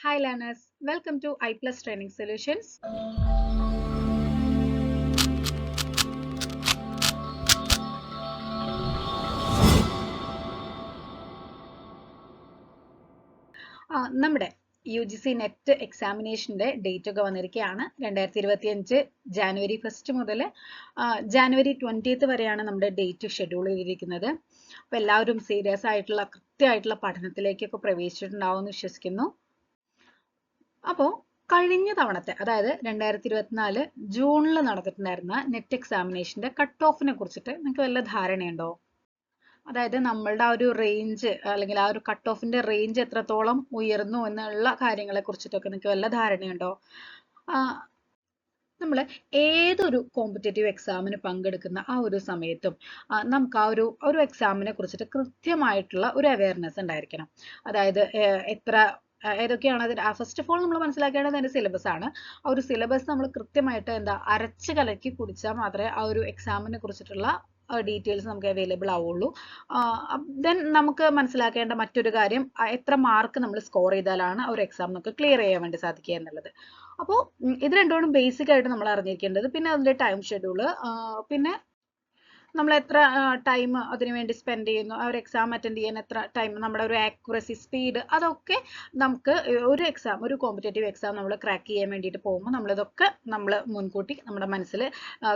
Hi learners, welcome to I Plus Training Solutions. നമ്മുടെ UGC net എക്സാമിനേഷൻ്റെ date ഒക്കെ വന്നിരിക്കുകയാണ്. 2025 ജാനുവരി 1 മുതൽ ജാനുവരി 20th വരെയാണ് നമ്മുടെ ഡേറ്റ് ഷെഡ്യൂൾ ചെയ്തിരിക്കുന്നത്. അപ്പോൾ എല്ലാവരും സീരിയസ് ആയിട്ടുള്ള കൃത്യമായിട്ടുള്ള പഠനത്തിലേക്കൊക്കെ പ്രവേശിച്ചിട്ടുണ്ടാവുമെന്ന് വിശ്വസിക്കുന്നു. അപ്പോൾ കഴിഞ്ഞ തവണത്തെ അതായത് 2024 ജൂണിൽ നടന്നിട്ടുണ്ടായിരുന്ന നെറ്റ് എക്സാമിനേഷൻ്റെ കട്ട് ഓഫിനെ കുറിച്ചിട്ട് നിങ്ങൾക്ക് വല്ല ധാരണയുണ്ടോ? അതായത് നമ്മളുടെ ആ ഒരു റേഞ്ച് അല്ലെങ്കിൽ ആ ഒരു കട്ട് ഓഫിന്റെ റേഞ്ച് എത്രത്തോളം ഉയർന്നു എന്നുള്ള കാര്യങ്ങളെ കുറിച്ചിട്ടൊക്കെ നിങ്ങൾക്ക് വല്ല ധാരണയുണ്ടോ? നമ്മൾ ഏതൊരു കോമ്പറ്റേറ്റീവ് എക്സാമിന് പങ്കെടുക്കുന്ന ആ ഒരു സമയത്തും നമുക്ക് ആ ഒരു എക്സാമിനെ കുറിച്ചിട്ട് കൃത്യമായിട്ടുള്ള ഒരു അവയർനെസ് ഉണ്ടായിരിക്കണം. അതായത് എത്ര ഏതൊക്കെയാണ് അതിന് ഫസ്റ്റ് ഓഫ് ഓൾ നമ്മൾ മനസ്സിലാക്കേണ്ടത് അതിൻ്റെ സിലബസ് ആണ്. ആ ഒരു സിലബസ് നമ്മൾ കൃത്യമായിട്ട് അരച്ച് കലക്കി കുടിച്ചാൽ മാത്രമേ ആ ഒരു എക്സാമിനെ കുറിച്ചിട്ടുള്ള ഡീറ്റെയിൽസ് നമുക്ക് അവൈലബിൾ ആവുള്ളൂ. ദെൻ നമുക്ക് മനസ്സിലാക്കേണ്ട മറ്റൊരു കാര്യം എത്ര മാർക്ക് നമ്മൾ സ്കോർ ചെയ്താലാണ് ഒരു എക്സാം നമുക്ക് ക്ലിയർ ചെയ്യാൻ വേണ്ടി സാധിക്കുക എന്നുള്ളത്. അപ്പോൾ ഇത് രണ്ടും ബേസിക് ആയിട്ട് നമ്മൾ അറിഞ്ഞിരിക്കേണ്ടത്. പിന്നെ അതിൻ്റെ ടൈം ഷെഡ്യൂള്, പിന്നെ നമ്മൾ എത്ര ടൈം അതിനു വേണ്ടി സ്പെൻഡ് ചെയ്യുന്നു, ആ ഒരു എക്സാം അറ്റൻഡ് ചെയ്യാൻ എത്ര ടൈം, നമ്മുടെ ഒരു ആക്യുറസി, സ്പീഡ്, അതൊക്കെ നമുക്ക് ഒരു കോമ്പറ്റേറ്റീവ് എക്സാം നമ്മൾ ക്രാക്ക് ചെയ്യാൻ വേണ്ടിയിട്ട് പോകുമ്പോൾ നമ്മളിതൊക്കെ നമ്മൾ മുൻകൂട്ടി നമ്മുടെ മനസ്സിൽ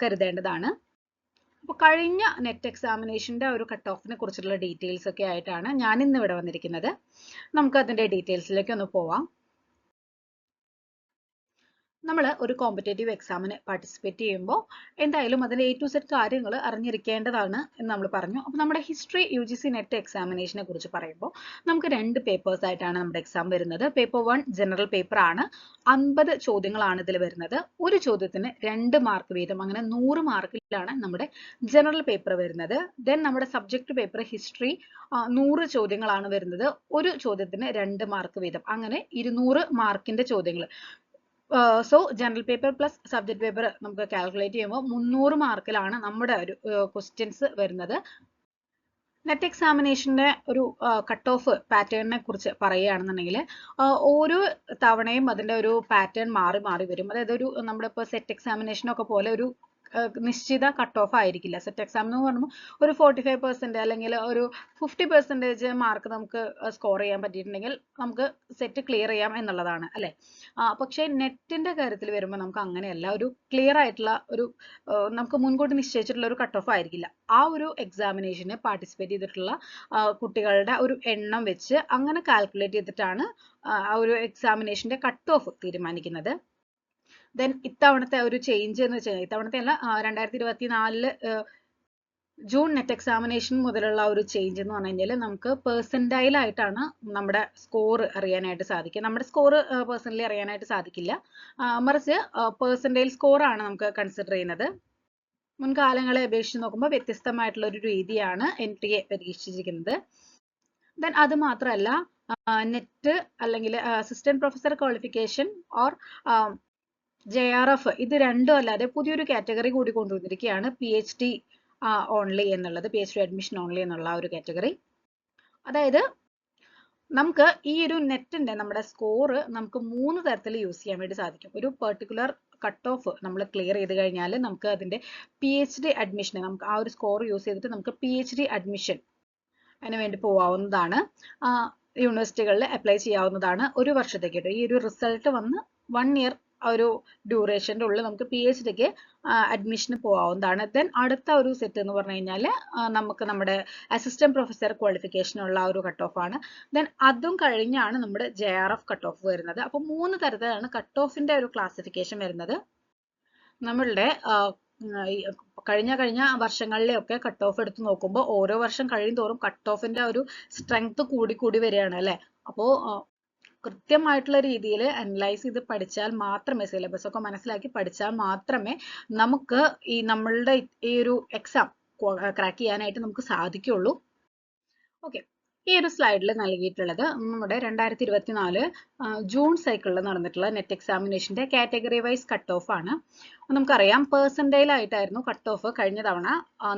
കരുതേണ്ടതാണ്. അപ്പോൾ കഴിഞ്ഞ നെറ്റ് എക്സാമിനേഷൻ്റെ ഒരു കട്ട് ഓഫിനെ കുറിച്ചുള്ള ഡീറ്റെയിൽസ് ഒക്കെ ആയിട്ടാണ് ഞാൻ ഇന്ന് ഇവിടെ വന്നിരിക്കുന്നത്. നമുക്ക് അതിൻ്റെ ഡീറ്റെയിൽസിലേക്ക് ഒന്ന് പോവാം. നമ്മൾ ഒരു കോമ്പറ്റേറ്റീവ് എക്സാമിന് പാർട്ടിസിപ്പേറ്റ് ചെയ്യുമ്പോൾ എന്തായാലും അതിൻ്റെ A to Z കാര്യങ്ങൾ അറിഞ്ഞിരിക്കേണ്ടതാണ് എന്ന് നമ്മൾ പറഞ്ഞു. അപ്പോൾ നമ്മുടെ ഹിസ്റ്ററി UGC നെറ്റ് എക്സാമിനേഷനെ കുറിച്ച് പറയുമ്പോൾ നമുക്ക് 2 പേപ്പേഴ്സ് ആയിട്ടാണ് നമ്മുടെ എക്സാം വരുന്നത്. പേപ്പർ 1 ജനറൽ പേപ്പർ ആണ്. 50 ചോദ്യങ്ങളാണ് ഇതിൽ വരുന്നത്. ഒരു ചോദ്യത്തിന് 2 മാർക്ക് വീതം, അങ്ങനെ 100 മാർക്കിലാണ് നമ്മുടെ ജനറൽ പേപ്പർ വരുന്നത്. ദെൻ നമ്മുടെ സബ്ജക്ട് പേപ്പർ ഹിസ്റ്ററി 100 ചോദ്യങ്ങളാണ് വരുന്നത്. ഒരു ചോദ്യത്തിന് 2 മാർക്ക് വീതം, അങ്ങനെ 200 മാർക്കിന്റെ ചോദ്യങ്ങൾ. So general paper plus subject paper നമുക്ക് കാൽക്കുലേറ്റ് ചെയ്യുമ്പോൾ 300 മാർക്കിലാണ് നമ്മുടെ ഒരു ക്വസ്റ്റ്യൻസ് വരുന്നത്. നെറ്റ് എക്സാമിനേഷൻ്റെ ഒരു കട്ട് ഓഫ് പാറ്റേണിനെ കുറിച്ച് പറയുകയാണെന്നുണ്ടെങ്കിൽ ഓരോ തവണയും അതിൻ്റെ ഒരു പാറ്റേൺ മാറി മാറി വരും. അതായത് നമ്മളിപ്പോൾ സെറ്റ് എക്സാമിനേഷനൊക്കെ പോലെ ഒരു നിശ്ചിത കട്ട് ഓഫ് ആയിരിക്കില്ല. സെറ്റ് എക്സാം എന്ന് പറയുമ്പോൾ ഒരു 45% അല്ലെങ്കിൽ ഒരു 50% മാർക്ക് നമുക്ക് സ്കോർ ചെയ്യാൻ പറ്റിയിട്ടുണ്ടെങ്കിൽ നമുക്ക് സെറ്റ് ക്ലിയർ ചെയ്യാം എന്നുള്ളതാണ് അല്ലേ. പക്ഷേ നെറ്റിൻ്റെ കാര്യത്തിൽ വരുമ്പോൾ നമുക്ക് അങ്ങനെയല്ല. ഒരു ക്ലിയർ ആയിട്ടുള്ള ഒരു നമുക്ക് മുൻകൂട്ടി നിശ്ചയിച്ചിട്ടുള്ള ഒരു കട്ട് ഓഫ് ആയിരിക്കില്ല. ആ ഒരു എക്സാമിനേഷന് പാർട്ടിസിപ്പേറ്റ് ചെയ്തിട്ടുള്ള കുട്ടികളുടെ ഒരു എണ്ണം വെച്ച് അങ്ങനെ കാൽക്കുലേറ്റ് ചെയ്തിട്ടാണ് ആ ഒരു എക്സാമിനേഷൻ്റെ കട്ട് ഓഫ് തീരുമാനിക്കുന്നത്. ദെൻ ഇത്തവണത്തെ ഒരു ചേഞ്ച് എന്ന് വെച്ചാൽ, ഇത്തവണത്തെ അല്ല, 2024 ജൂൺ നെറ്റ് എക്സാമിനേഷൻ മുതലുള്ള ഒരു ചേഞ്ച് എന്ന് പറഞ്ഞു കഴിഞ്ഞാൽ നമുക്ക് പെർസെൻറ്റൈൽ ആയിട്ടാണ് നമ്മുടെ സ്കോർ അറിയാനായിട്ട് സാധിക്കുക. നമ്മുടെ സ്കോർ പേഴ്സണലി അറിയാനായിട്ട് സാധിക്കില്ല, മറിച്ച് പെർസെൻറ്റൈൽ സ്കോറാണ് നമുക്ക് കൺസിഡർ ചെയ്യുന്നത്. മുൻകാലങ്ങളെ അപേക്ഷിച്ച് നോക്കുമ്പോൾ വ്യത്യസ്തമായിട്ടുള്ള ഒരു രീതിയാണ് NTA പരീക്ഷിച്ചിരിക്കുന്നത്. ദെൻ അത് മാത്രമല്ല, നെറ്റ് അല്ലെങ്കിൽ assistant professor qualification or JRF, ഇത് രണ്ടും അല്ലാതെ പുതിയൊരു കാറ്റഗറി കൂടി കൊണ്ടുവന്നിരിക്കുകയാണ്, PhD ഓൺലി എന്നുള്ളത്, PhD അഡ്മിഷൻ ഓൺലി എന്നുള്ള ഒരു കാറ്റഗറി. അതായത് നമുക്ക് ഈ ഒരു നെറ്റിൻ്റെ നമ്മുടെ സ്കോർ നമുക്ക് 3 തരത്തിൽ യൂസ് ചെയ്യാൻ വേണ്ടി സാധിക്കും. ഒരു പെർട്ടിക്കുലർ കട്ട് ഓഫ് നമ്മൾ ക്ലിയർ ചെയ്ത് കഴിഞ്ഞാൽ നമുക്ക് അതിൻ്റെ PhD അഡ്മിഷൻ, നമുക്ക് ആ ഒരു സ്കോർ യൂസ് ചെയ്തിട്ട് നമുക്ക് PhD അഡ്മിഷൻ അതിന് വേണ്ടി പോവാവുന്നതാണ്. യൂണിവേഴ്സിറ്റികളിൽ അപ്ലൈ ചെയ്യാവുന്നതാണ് 1 വർഷത്തേക്ക്. ഈ ഒരു റിസൾട്ട് വന്ന് 1 ഇയർ ഒരു ഡ്യൂറേഷൻ്റെ ഉള്ളിൽ നമുക്ക് PhDക്ക് അഡ്മിഷന് പോകാവുന്നതാണ്. ദെൻ അടുത്ത ഒരു സെറ്റ് എന്ന് പറഞ്ഞു കഴിഞ്ഞാൽ നമുക്ക് നമ്മുടെ അസിസ്റ്റന്റ് പ്രൊഫസർ ക്വാളിഫിക്കേഷനുള്ള ഒരു കട്ട് ഓഫ് ആണ്. ദെൻ അതും കഴിഞ്ഞാണ് നമ്മുടെ JRF കട്ട് ഓഫ് വരുന്നത്. അപ്പോൾ 3 തരത്തിലാണ് കട്ട് ഓഫിൻ്റെ ഒരു ക്ലാസിഫിക്കേഷൻ വരുന്നത്. നമ്മളുടെ കഴിഞ്ഞ വർഷങ്ങളിലെയൊക്കെ കട്ട് ഓഫ് എടുത്ത് നോക്കുമ്പോൾ ഓരോ വർഷം കഴിയുന്തോറും കട്ട് ഓഫിൻ്റെ ഒരു സ്ട്രെങ്ത് കൂടി വരികയാണ് അല്ലേ. അപ്പോൾ കൃത്യമായിട്ടുള്ള രീതിയിൽ അനലൈസ് ചെയ്ത് പഠിച്ചാൽ മാത്രമേ, സിലബസ് ഒക്കെ മനസ്സിലാക്കി പഠിച്ചാൽ മാത്രമേ നമുക്ക് നമ്മളുടെ ഈ ഒരു എക്സാം ക്രാക്ക് ചെയ്യാനായിട്ട് നമുക്ക് സാധിക്കുള്ളൂ. ഓക്കെ, ഈ ഒരു സ്ലൈഡിൽ നൽകിയിട്ടുള്ളത് നമ്മുടെ 2024 ജൂൺ സൈക്കിളിൽ നടന്നിട്ടുള്ള നെറ്റ് എക്സാമിനേഷൻ്റെ കാറ്റഗറി വൈസ് കട്ട് ഓഫ് ആണ്. നമുക്കറിയാം പെർസെൻറ്റൈലായിട്ടായിരുന്നു കട്ട് ഓഫ് കഴിഞ്ഞ തവണ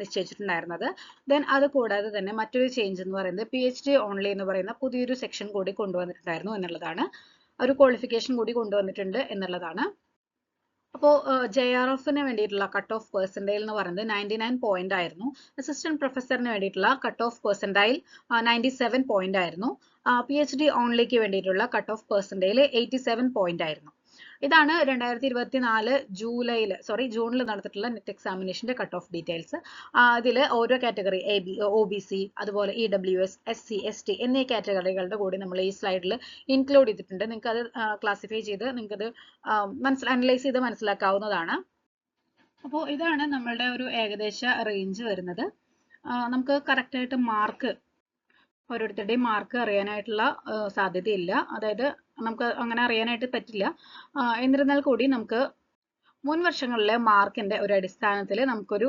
നിശ്ചയിച്ചിട്ടുണ്ടായിരുന്നത്. ദെൻ അത് കൂടാതെ തന്നെ മറ്റൊരു ചേഞ്ച് എന്ന് പറയുന്നത് PhD ഓൺലി എന്ന് പറയുന്ന പുതിയൊരു സെക്ഷൻ കൂടി കൊണ്ടുവന്നിട്ടുണ്ടായിരുന്നു എന്നുള്ളതാണ്. ഒരു ക്വാളിഫിക്കേഷൻ കൂടി കൊണ്ടുവന്നിട്ടുണ്ട് എന്നുള്ളതാണ്. അപ്പോൾ JRFന് വേണ്ടിയിട്ടുള്ള കട്ട് ഓഫ് പെർസെൻറ്റൈൽ എന്ന് പറയുന്നത് 99 പോയിന്റ് ആയിരുന്നു. അസിസ്റ്റന്റ് പ്രൊഫസറിന് വേണ്ടിയിട്ടുള്ള കട്ട് ഓഫ് പെർസെൻറ്റൈൽ 97 പോയിന്റ് ആയിരുന്നു. PhD ഓൺലിക്ക് വേണ്ടിയിട്ടുള്ള കട്ട് ഓഫ് പെർസെൻറ്റൈൽ 87 പോയിന്റ് ആയിരുന്നു. ഇതാണ് 2024 ജൂണിൽ നടത്തിയിട്ടുള്ള നെറ്റ് എക്സാമിനേഷന്റെ കട്ട് ഓഫ് ഡീറ്റെയിൽസ്. ഇതിൽ ഓരോ കാറ്റഗറി OBC അതുപോലെ EWS SC ST എന്നീ കാറ്റഗറികളുടെ കൂടി നമ്മൾ ഈ സ്ലൈഡിൽ ഇൻക്ലൂഡ് ചെയ്തിട്ടുണ്ട്. നിങ്ങൾക്ക് അത് ക്ലാസിഫൈ ചെയ്ത് നിങ്ങൾക്ക് അത് അനലൈസ് ചെയ്ത് മനസ്സിലാക്കാവുന്നതാണ്. അപ്പോൾ ഇതാണ് നമ്മളുടെ ഒരു ഏകദേശ റേഞ്ച് വരുന്നത്. നമുക്ക് കറക്റ്റ് ആയിട്ട് മാർക്ക് ഓരോരുത്തരുടെയും മാർക്ക് അറിയാനായിട്ടുള്ള സാധ്യതയില്ല. അതായത് നമുക്ക് അങ്ങനെ അറിയാനായിട്ട് പറ്റില്ല. എന്നിരുന്നാൽ കൂടി നമുക്ക് മുൻ വർഷങ്ങളിലെ മാർക്കിന്റെ ഒരു അടിസ്ഥാനത്തിൽ നമുക്കൊരു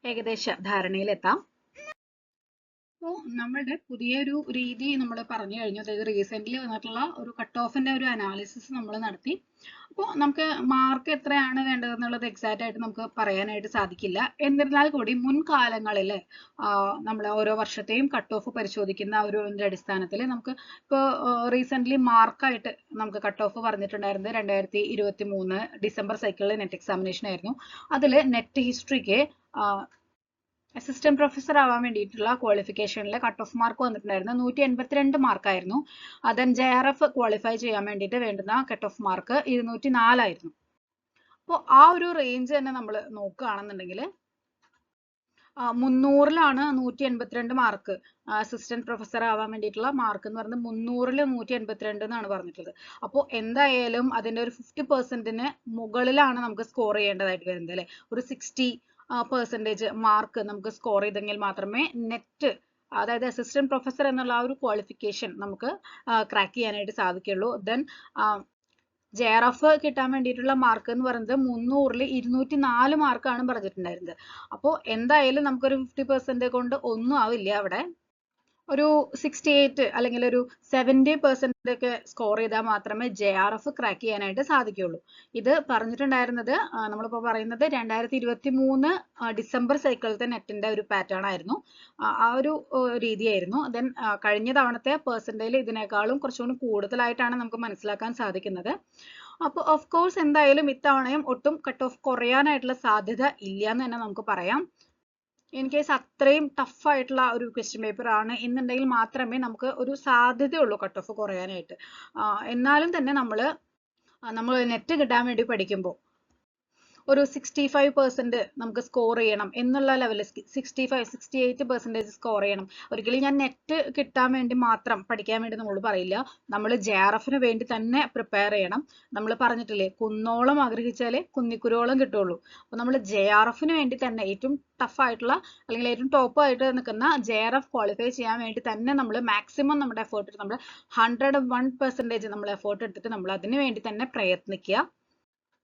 ഏകദേശ ധാരണയിലെത്താം. അപ്പോൾ നമ്മളുടെ പുതിയൊരു രീതി നമ്മൾ പറഞ്ഞു കഴിഞ്ഞു. അതായത് റീസെന്റ് വന്നിട്ടുള്ള ഒരു കട്ട് ഓഫിന്റെ ഒരു അനാലിസിസ് നമ്മൾ നടത്തി. അപ്പോൾ നമുക്ക് മാർക്ക് എത്രയാണ് വേണ്ടതെന്നുള്ളത് എക്സാക്റ്റ് ആയിട്ട് നമുക്ക് പറയാനായിട്ട് സാധിക്കില്ല. എന്നിരുന്നാൽ കൂടി മുൻകാലങ്ങളിൽ നമ്മൾ ഓരോ വർഷത്തെയും കട്ട് ഓഫ് പരിശോധിക്കുന്ന ഒരു അടിസ്ഥാനത്തിൽ നമുക്ക് ഇപ്പോൾ റീസെന്റ് മാർക്കായിട്ട് നമുക്ക് കട്ട് ഓഫ് പറഞ്ഞിട്ടുണ്ടായിരുന്നത് 2023 ഡിസംബർ സൈക്കിളിൽ നെറ്റ് എക്സാമിനേഷൻ ആയിരുന്നു. അതിൽ നെറ്റ് ഹിസ്റ്ററിക്ക് അസിസ്റ്റന്റ് പ്രൊഫസർ ആവാൻ വേണ്ടിയിട്ടുള്ള ക്വാളിഫിക്കേഷനിലെ കട്ട് ഓഫ് മാർക്ക് വന്നിട്ടുണ്ടായിരുന്നു 182 മാർക്കായിരുന്നു. ദെൻ JRF ക്വാളിഫൈ ചെയ്യാൻ വേണ്ടിയിട്ട് വേണ്ടുന്ന കട്ട് ഓഫ് മാർക്ക് 204 ആയിരുന്നു. അപ്പോൾ ആ ഒരു റേഞ്ച് തന്നെ നമ്മൾ നോക്കുകയാണെന്നുണ്ടെങ്കിൽ 300-ലാണ് 182 മാർക്ക്. അസിസ്റ്റന്റ് പ്രൊഫസർ ആവാൻ വേണ്ടിയിട്ടുള്ള മാർക്ക് എന്ന് പറയുന്നത് 300-ൽ 182 എന്നാണ് പറഞ്ഞിട്ടുള്ളത്. അപ്പോൾ എന്തായാലും അതിന്റെ ഒരു 50% മുകളിലാണ് നമുക്ക് സ്കോർ ചെയ്യേണ്ടതായിട്ട് വരുന്നത് അല്ലെ. ഒരു 60% മാർക്ക് നമുക്ക് സ്കോർ ചെയ്തെങ്കിൽ മാത്രമേ നെറ്റ്, അതായത് അസിസ്റ്റന്റ് പ്രൊഫസർ എന്നുള്ള ആ ഒരു ക്വാളിഫിക്കേഷൻ നമുക്ക് ക്രാക്ക് ചെയ്യാനായിട്ട് സാധിക്കുള്ളൂ. ദെൻ JRF കിട്ടാൻ വേണ്ടിയിട്ടുള്ള മാർക്ക് എന്ന് പറയുന്നത് 300-ൽ 204 മാർക്കാണ് പറഞ്ഞിട്ടുണ്ടായിരുന്നത്. അപ്പോൾ എന്തായാലും നമുക്കൊരു 50% കൊണ്ട് ഒന്നും ആവില്ല. അവിടെ ഒരു 68 അല്ലെങ്കിൽ ഒരു 70% ഒക്കെ സ്കോർ ചെയ്താൽ മാത്രമേ JRF ക്രാക്ക് ചെയ്യാനായിട്ട് സാധിക്കുള്ളൂ. ഇത് പറഞ്ഞിട്ടുണ്ടായിരുന്നത് നമ്മളിപ്പോൾ പറയുന്നത് 2023 ഡിസംബർ സൈക്കിളത്തെ നെറ്റിന്റെ ഒരു പാറ്റേൺ ആയിരുന്നു. ആ ഒരു രീതിയായിരുന്നു. ദെൻ കഴിഞ്ഞ തവണത്തെ പെർസെൻറ്റേജിൽ ഇതിനേക്കാളും കുറച്ചുകൂടി കൂടുതലായിട്ടാണ് നമുക്ക് മനസ്സിലാക്കാൻ സാധിക്കുന്നത്. അപ്പോൾ ഓഫ് കോഴ്സ് എന്തായാലും ഇത്തവണയും ഒട്ടും കട്ട് ഓഫ് കുറയാനായിട്ടുള്ള സാധ്യത ഇല്ല എന്ന് തന്നെ നമുക്ക് പറയാം. ഇൻ കേസ് അത്രയും ടഫ് ആയിട്ടുള്ള ഒരു ക്വസ്റ്റ്യൻ പേപ്പർ ആണ് എന്നുണ്ടെങ്കിൽ മാത്രമേ നമുക്ക് ഒരു സാധ്യതയുള്ളൂ കട്ട് ഓഫ് കുറയാനായിട്ട്. എന്നാലും തന്നെ നമ്മൾ നെറ്റ് കിട്ടാൻ വേണ്ടി പഠിക്കുമ്പോൾ ഒരു 65% നമുക്ക് സ്കോർ ചെയ്യണം എന്നുള്ള ലെവലിൽ 68% സ്കോർ ചെയ്യണം. ഒരിക്കലും ഞാൻ നെറ്റ് കിട്ടാൻ വേണ്ടി മാത്രം പഠിക്കാൻ വേണ്ടി നമ്മൾ പറയില്ല. നമ്മൾ JRFന് വേണ്ടി തന്നെ പ്രിപ്പയർ ചെയ്യണം. നമ്മൾ പറഞ്ഞിട്ടില്ലേ, കുന്നോളം ആഗ്രഹിച്ചാലേ കുന്നിക്കുരോളം കിട്ടുള്ളൂ. അപ്പോൾ നമ്മൾ JRFന് വേണ്ടി തന്നെ ഏറ്റവും ടഫ് ആയിട്ടുള്ള അല്ലെങ്കിൽ ഏറ്റവും ടോപ്പ് ആയിട്ട് നിൽക്കുന്ന JRF ക്വാളിഫൈ ചെയ്യാൻ വേണ്ടി തന്നെ നമ്മൾ മാക്സിമം നമ്മുടെ എഫേർട്ട് എടുത്ത് നമ്മൾ 101% നമ്മൾ എഫേർട്ട് എടുത്തിട്ട് നമ്മൾ അതിന് വേണ്ടി തന്നെ പ്രയത്നിക്കുക.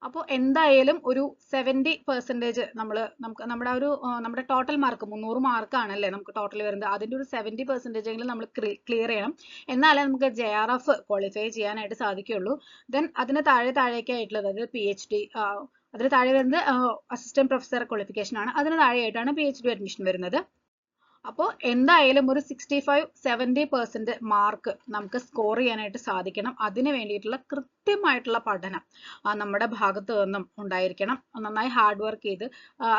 അപ്പോൾ എന്തായാലും ഒരു 70% നമ്മുടെ ടോട്ടൽ മാർക്ക് 300 മാർക്കാണല്ലേ നമുക്ക് ടോട്ടൽ വരുന്നത്. അതിന്റെ ഒരു 70% എങ്കിലും നമ്മൾ ക്ലിയർ ചെയ്യണം. എന്നാലേ നമുക്ക് JRF ക്വാളിഫൈ ചെയ്യാനായിട്ട് സാധിക്കുള്ളൂ. ദെൻ അതിന് താഴേക്കായിട്ടുള്ളത്, അതായത് PhD, അതിന് താഴെ വരുന്നത് അസിസ്റ്റന്റ് പ്രൊഫസർ ക്വാളിഫിക്കേഷൻ ആണ്. അതിന് താഴെയായിട്ടാണ് PhD അഡ്മിഷൻ വരുന്നത്. അപ്പോൾ എന്തായാലും ഒരു 65-70% മാർക്ക് നമുക്ക് സ്കോർ ചെയ്യാനായിട്ട് സാധിക്കണം. അതിന് വേണ്ടിയിട്ടുള്ള കൃത്യമായിട്ടുള്ള പഠനം നമ്മുടെ ഭാഗത്ത് നിന്നും ഉണ്ടായിരിക്കണം. നന്നായി ഹാർഡ് വർക്ക് ചെയ്ത്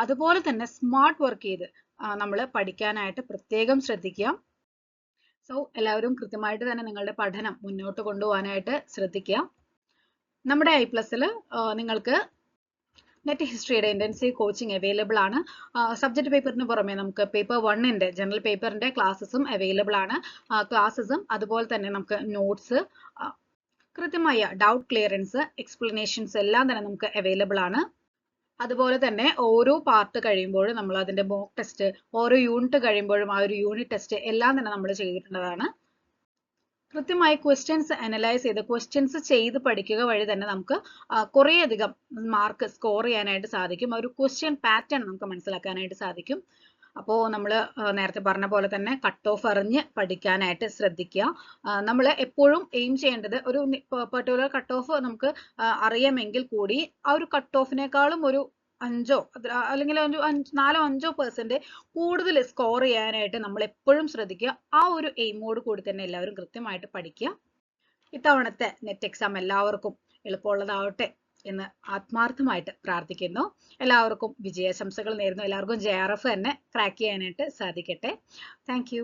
അതുപോലെ തന്നെ സ്മാർട്ട് വർക്ക് ചെയ്ത് നമ്മൾ പഠിക്കാനായിട്ട് പ്രത്യേകം ശ്രദ്ധിക്കുക. സോ എല്ലാവരും കൃത്യമായിട്ട് തന്നെ നിങ്ങളുടെ പഠനം മുന്നോട്ട് കൊണ്ടുപോകാനായിട്ട് ശ്രദ്ധിക്കുക. നമ്മുടെ iPlusൽ നിങ്ങൾക്ക് നെറ്റ് ഹിസ്റ്ററിയുടെ ഇന്റൻസീവ് കോച്ചിങ് അവൈലബിൾ ആണ്. സബ്ജക്ട് പേപ്പറിന് പുറമെ നമുക്ക് പേപ്പർ 1ന്റെ ജനറൽ പേപ്പറിന്റെ ക്ലാസ്സസും അവൈലബിൾ ആണ്. ക്ലാസ്സസും അതുപോലെ തന്നെ നമുക്ക് നോട്ട്സ്, കൃത്യമായ ഡൗട്ട് ക്ലിയറൻസ്, എക്സ്പ്ലനേഷൻസ് എല്ലാം തന്നെ നമുക്ക് അവൈലബിൾ ആണ്. അതുപോലെ തന്നെ ഓരോ പാർട്ട് കഴിയുമ്പോഴും നമ്മൾ അതിന്റെ മോക്ക് ടെസ്റ്റ്, ഓരോ യൂണിറ്റ് കഴിയുമ്പോഴും ആ ഒരു യൂണിറ്റ് ടെസ്റ്റ് എല്ലാം തന്നെ നമ്മൾ ചെയ്തിട്ടുള്ളതാണ്. കൃത്യമായി ക്വസ്റ്റ്യൻസ് അനലൈസ് ചെയ്ത് ക്വസ്റ്റ്യൻസ് ചെയ്ത് പഠിക്കുക വഴി തന്നെ നമുക്ക് കുറേയധികം മാർക്ക് സ്കോർ ചെയ്യാനായിട്ട് സാധിക്കും. ഒരു ക്വസ്റ്റ്യൻ പാറ്റേൺ നമുക്ക് മനസ്സിലാക്കാനായിട്ട് സാധിക്കും. അപ്പോൾ നമ്മൾ നേരത്തെ പറഞ്ഞ പോലെ തന്നെ കട്ട് ഓഫ് അറിഞ്ഞ് പഠിക്കാനായിട്ട് ശ്രദ്ധിക്കുക. നമ്മൾ എപ്പോഴും എയിം ചെയ്യേണ്ടത് ഒരു പെർട്ടിക്കുലർ കട്ട് ഓഫ് നമുക്ക് അറിയാമെങ്കിൽ കൂടി ആ ഒരു കട്ട് ഓഫിനേക്കാളും ഒരു 5 അല്ലെങ്കിൽ ഒരു 4-5% കൂടുതൽ സ്കോർ ചെയ്യാനായിട്ട് നമ്മൾ എപ്പോഴും ശ്രദ്ധിക്കുക. ആ ഒരു എയിമോട് കൂടി തന്നെ എല്ലാവരും കൃത്യമായിട്ട് പഠിക്കുക. ഇത്തവണത്തെ നെറ്റ് എക്സാം എല്ലാവർക്കും എളുപ്പമുള്ളതാവട്ടെ എന്ന് ആത്മാർത്ഥമായിട്ട് പ്രാർത്ഥിക്കുന്നു. എല്ലാവർക്കും വിജയാശംസകൾ നേരുന്നു. എല്ലാവർക്കും JRF തന്നെ ക്രാക്ക് ചെയ്യാനായിട്ട് സാധിക്കട്ടെ. Thank you.